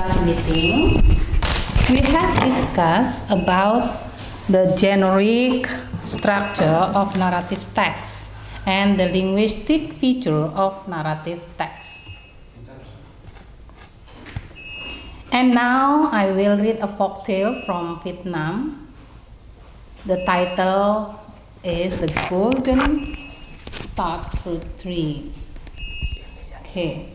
last meeting, we have discussed about the generic structure of narrative text and the linguistic feature of narrative text. And now I will read a folktale from Vietnam. The title is The Golden Starfruit Tree. Okay.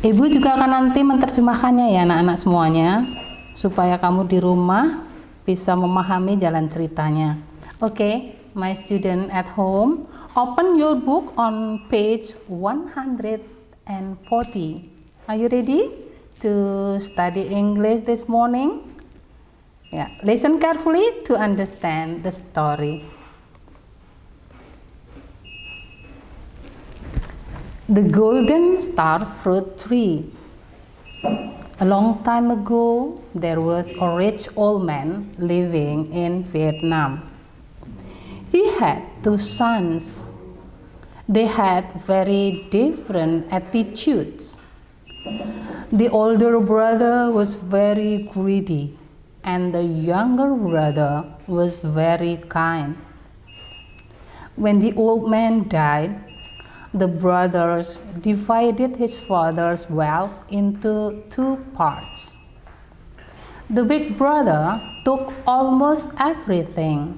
Ibu juga akan nanti menerjemahkannya ya anak-anak semuanya, supaya kamu di rumah bisa memahami jalan ceritanya. Okay, my student at home, open your book on page 140. Are you ready to study English this morning? Yeah, listen carefully to understand the story. The Golden Starfruit Tree. A long time ago, there was a rich old man living in Vietnam. He had two sons. They had very different attitudes. The older brother was very greedy, and the younger brother was very kind. When the old man died, the brothers divided his father's wealth into two parts. The big brother took almost everything.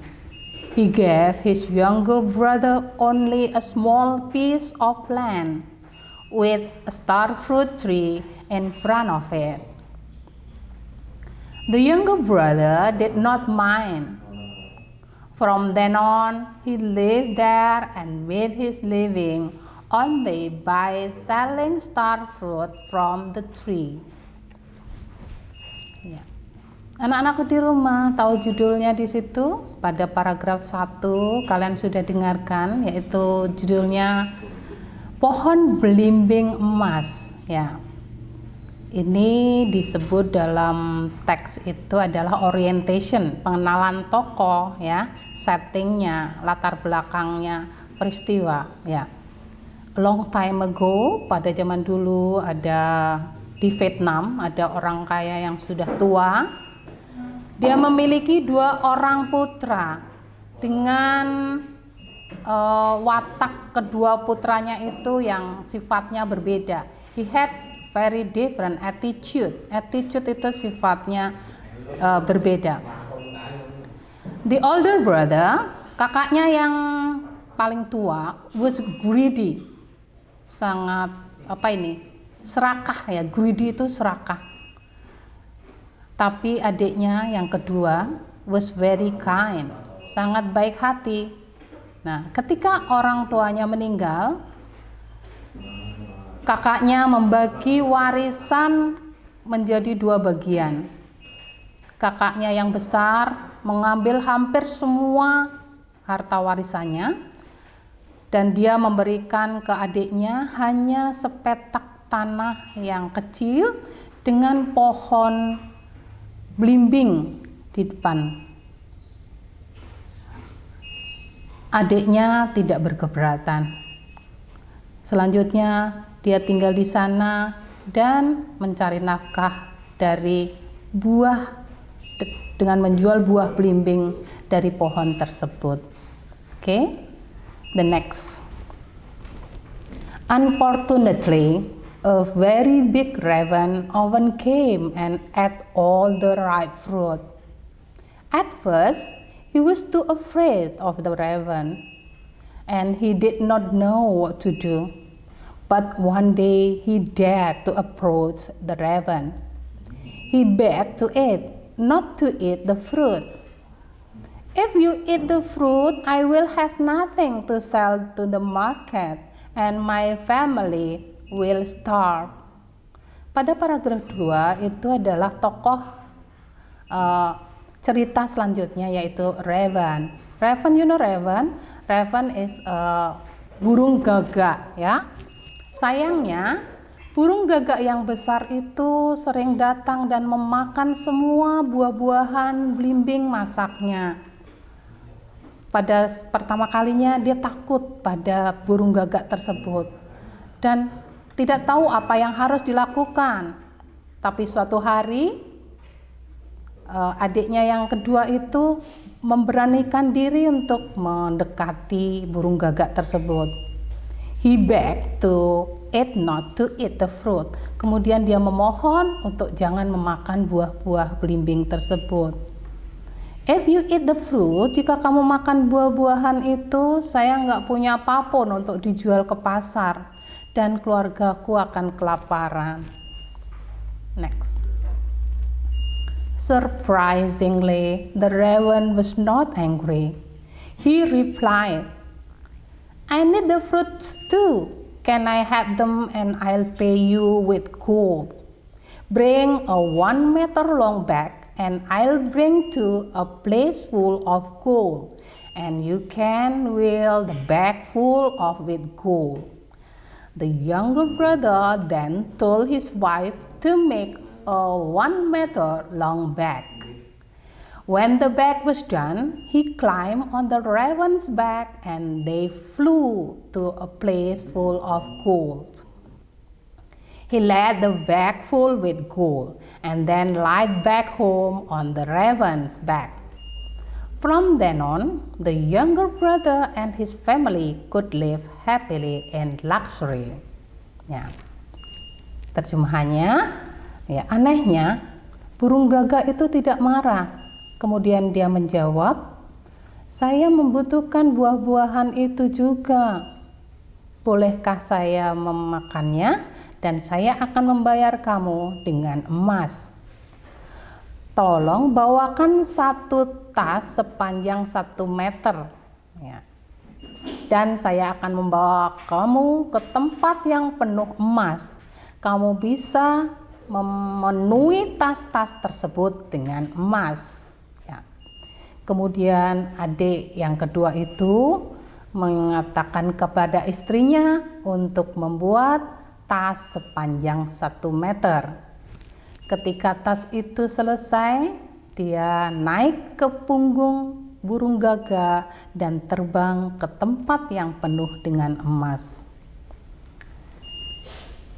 He gave his younger brother only a small piece of land with a starfruit tree in front of it. The younger brother did not mind. From then on, he lived there and made his living only by selling starfruit from the tree. Ya. Anak-anakku di rumah tahu judulnya di situ pada paragraf 1 kalian sudah dengarkan, yaitu judulnya Pohon Belimbing Emas. Ya. Ini disebut dalam teks itu adalah orientation, pengenalan tokoh, ya, settingnya, latar belakangnya, peristiwa, ya. Long time ago, pada zaman dulu ada di Vietnam ada orang kaya yang sudah tua. Dia memiliki 2 orang putra dengan watak kedua putranya itu yang sifatnya berbeda. He had very different attitude. Attitude itu sifatnya berbeda. The older brother, kakaknya yang paling tua, was greedy. Sangat serakah ya, greedy itu serakah. Tapi adiknya yang kedua was very kind, sangat baik hati. Nah, ketika orang tuanya meninggal, kakaknya membagi warisan menjadi 2 bagian. Kakaknya yang besar mengambil hampir semua harta warisannya, dan dia memberikan ke adiknya hanya sepetak tanah yang kecil dengan pohon belimbing di depan. Adiknya tidak berkeberatan. Selanjutnya dia tinggal di sana dan mencari nafkah dari buah dengan menjual buah belimbing dari pohon tersebut. Okay? The next. Unfortunately, a very big raven often came and ate all the ripe fruit. At first, he was too afraid of the raven, and he did not know what to do. But one day, he dared to approach the raven. He begged to eat, not to eat the fruit. If you eat the fruit, I will have nothing to sell to the market, and my family will starve. Pada paragraf 2 itu adalah tokoh cerita selanjutnya, yaitu raven. Raven, you know raven? Raven is burung gagak, ya. Sayangnya Burung gagak yang besar itu sering datang dan memakan semua buah-buahan belimbing masaknya. Pada pertama kalinya dia takut pada burung gagak tersebut dan tidak tahu apa yang harus dilakukan. Tapi suatu hari adiknya yang kedua itu memberanikan diri untuk mendekati burung gagak tersebut. He begged to it not to eat the fruit. Kemudian dia memohon untuk jangan memakan buah-buah belimbing tersebut. If you eat the fruit, jika kamu makan buah-buahan itu, saya nggak punya apapun untuk dijual ke pasar dan keluargaku akan kelaparan. Next. Surprisingly, the raven was not angry. He replied, I need the fruits too. Can I have them and I'll pay you with gold? Bring a 1 meter long bag and I'll bring to a place full of gold, and you can fill the bag full of with gold. The younger brother then told his wife to make a 1 meter long bag. When the bag was done, he climbed on the raven's back and they flew to a place full of gold. He laid the bag full with gold and then lied back home on the raven's back. From then on, the younger brother and his family could live happily in luxury. Ya. Terjemahannya, ya, anehnya burung gagak itu tidak marah. Kemudian dia menjawab, saya membutuhkan buah-buahan itu juga. Bolehkah saya memakannya dan saya akan membayar kamu dengan emas. Tolong bawakan 1 tas sepanjang 1 meter. Ya. Dan saya akan membawa kamu ke tempat yang penuh emas. Kamu bisa memenuhi tas-tas tersebut dengan emas. Kemudian adik yang kedua itu mengatakan kepada istrinya untuk membuat tas sepanjang 1 meter. Ketika tas itu selesai, dia naik ke punggung burung gagak dan terbang ke tempat yang penuh dengan emas.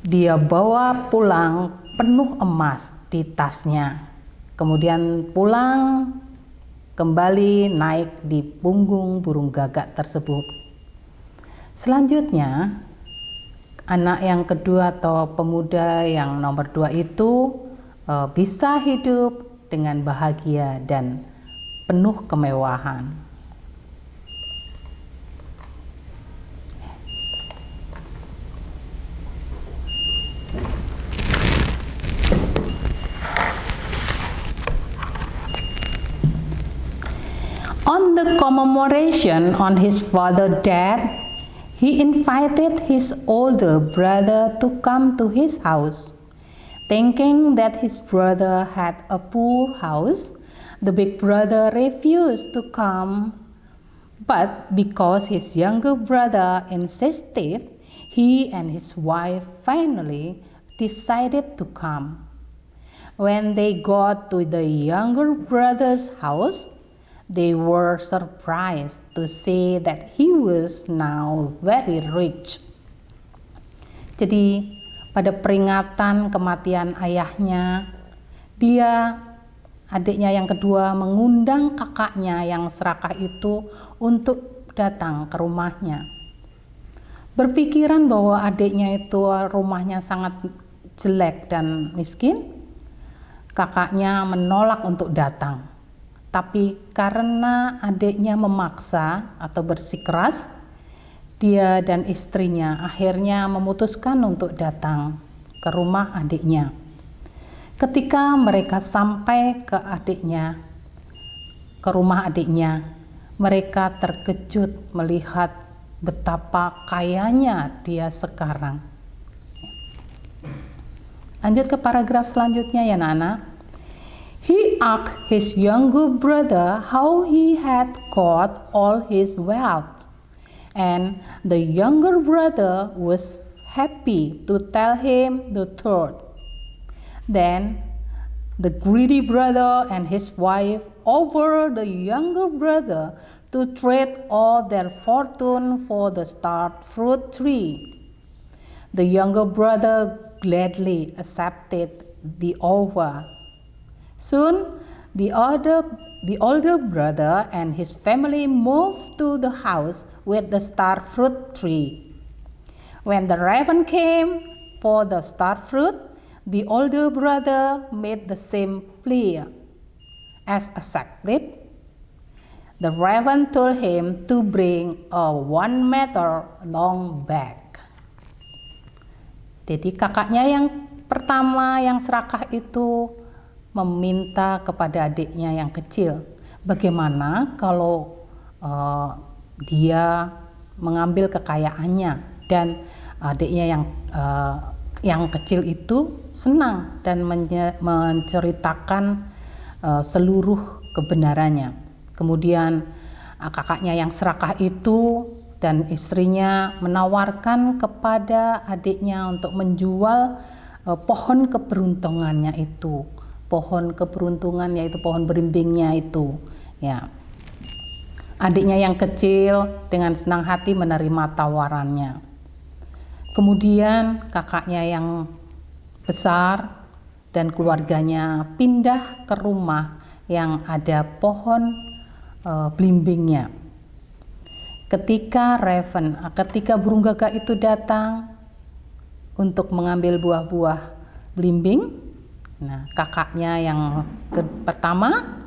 Dia bawa pulang penuh emas di tasnya. Kemudian pulang kembali naik di punggung burung gagak tersebut. Selanjutnya, anak yang kedua atau pemuda yang nomor 2 itu bisa hidup dengan bahagia dan penuh kemewahan. On the commemoration on his father's death, he invited his older brother to come to his house. Thinking that his brother had a poor house, the big brother refused to come. But because his younger brother insisted, he and his wife finally decided to come. When they got to the younger brother's house, they were surprised to see that he was now very rich. Jadi pada peringatan kematian ayahnya, adiknya yang kedua mengundang kakaknya yang serakah itu untuk datang ke rumahnya. Berpikiran bahwa adiknya itu rumahnya sangat jelek dan miskin, kakaknya menolak untuk datang. Tapi karena adiknya memaksa atau bersikeras, dia dan istrinya akhirnya memutuskan untuk datang ke rumah adiknya. Ketika mereka sampai ke rumah adiknya, mereka terkejut melihat betapa kayanya dia sekarang. Lanjut ke paragraf selanjutnya ya anak-anak. He asked his younger brother how he had got all his wealth, and the younger brother was happy to tell him the truth. Then the greedy brother and his wife offered the younger brother to trade all their fortune for the star fruit tree. The younger brother gladly accepted the offer. Soon, the older brother and his family moved to the house with the star fruit tree. When the raven came for the star fruit, the older brother made the same plea. As accepted, the raven told him to bring a 1 meter long bag. Jadi kakaknya yang pertama yang serakah itu meminta kepada adiknya yang kecil, bagaimana kalau dia mengambil kekayaannya, dan adiknya yang kecil itu senang dan menceritakan seluruh kebenarannya. Kemudian kakaknya yang serakah itu dan istrinya menawarkan kepada adiknya untuk menjual pohon keberuntungannya itu. Pohon keberuntungan yaitu pohon berimbingnya itu, ya. Adiknya yang kecil dengan senang hati menerima tawarannya. Kemudian kakaknya yang besar dan keluarganya pindah ke rumah yang ada pohon belimbingnya. Ketika burung gagak itu datang untuk mengambil buah-buah belimbing, nah kakaknya yang pertama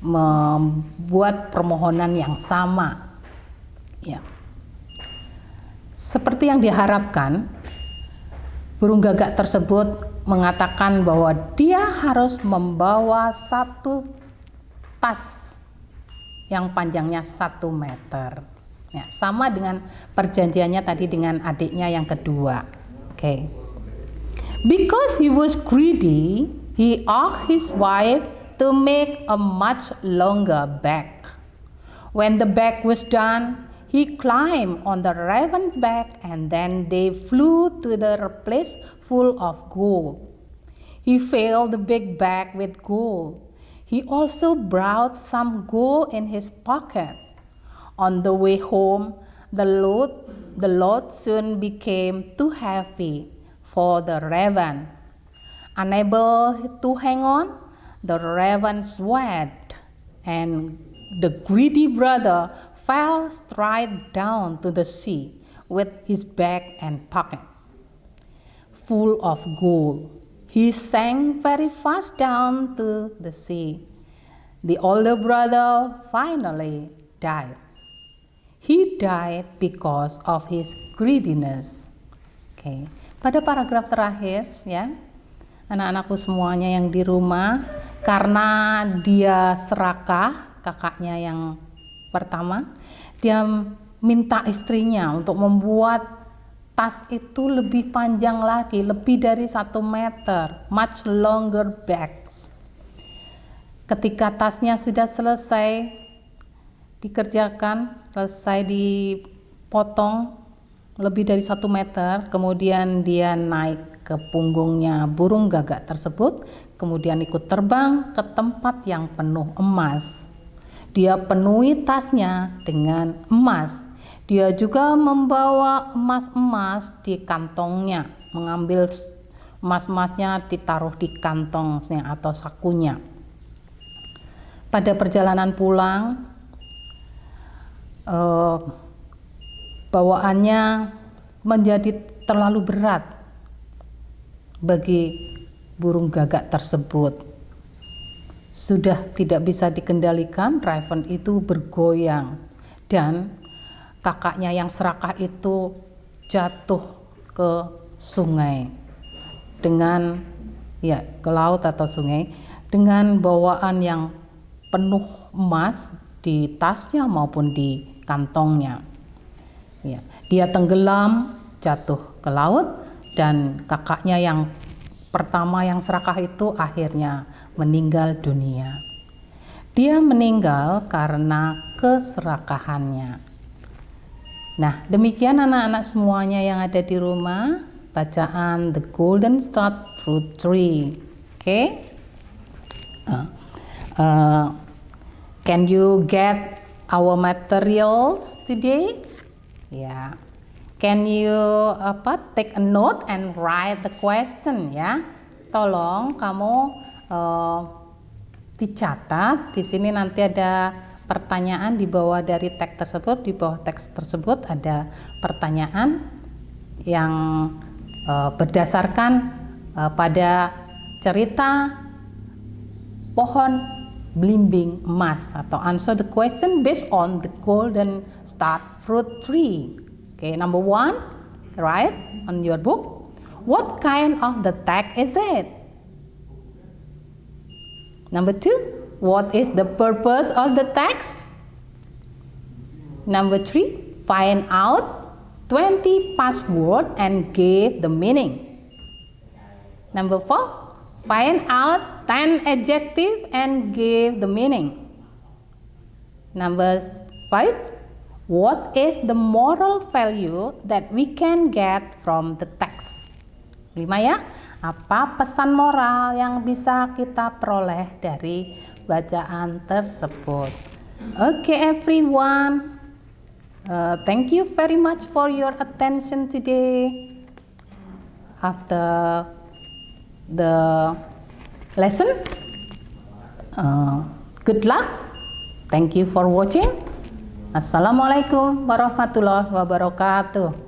membuat permohonan yang sama, ya. Seperti yang diharapkan, burung gagak tersebut mengatakan bahwa dia harus membawa 1 tas yang panjangnya 1 meter. Ya, sama dengan perjanjiannya tadi dengan adiknya yang kedua. Okay. Because he was greedy, he asked his wife to make a much longer bag. When the bag was done, he climbed on the raven's back, and then they flew to the place full of gold. He filled the big bag with gold. He also brought some gold in his pocket. On the way home, the load soon became too heavy for the raven. Unable to hang on, the raven swayed, and the greedy brother fell straight down to the sea with his bag and pocket full of gold. He sank very fast down to the sea. The older brother finally died. He died because of his greediness. Okay. Pada paragraf terakhir, ya, anak-anakku semuanya yang di rumah, karena dia serakah, kakaknya yang pertama, dia minta istrinya untuk membuat tas itu lebih panjang lagi, lebih dari 1 meter, much longer bags. Ketika tasnya sudah selesai dikerjakan, selesai dipotong lebih dari 1 meter, kemudian dia naik ke punggungnya burung gagak tersebut, kemudian ikut terbang ke tempat yang penuh emas. Dia penuhi tasnya dengan emas. Dia juga membawa emas-emas di kantongnya, mengambil emas-emasnya ditaruh di kantongnya atau sakunya. Pada perjalanan pulang, bawaannya menjadi terlalu berat bagi burung gagak tersebut. Sudah tidak bisa dikendalikan, raven itu bergoyang dan kakaknya yang serakah itu jatuh ke sungai ke laut atau sungai dengan bawaan yang penuh emas di tasnya maupun di kantongnya. Ya, dia tenggelam, jatuh ke laut, dan kakaknya yang pertama yang serakah itu akhirnya meninggal dunia. Dia meninggal karena keserakahannya. Nah, demikian anak-anak semuanya yang ada di rumah, bacaan The Golden Star Fruit Tree. Okay? Can you get our materials today? Yeah. Can you take a note and write the question ya? Tolong kamu dicatat. Di sini nanti ada pertanyaan di bawah dari teks tersebut. Di bawah teks tersebut ada pertanyaan yang berdasarkan pada cerita pohon belimbing emas, atau answer the question based on the golden star fruit tree. Okay, number 1, write on your book, what kind of the text is it? Number 2, what is the purpose of the text? Number 3, find out 20 past words and give the meaning. Number 4, find out 10 adjectives and give the meaning. Number 5, what is the moral value that we can get from the text? 5 ya, apa pesan moral yang bisa kita peroleh dari bacaan tersebut? Okay everyone, thank you very much for your attention today. After the lesson, good luck. Thank you for watching. Assalamualaikum warahmatullahi wabarakatuh.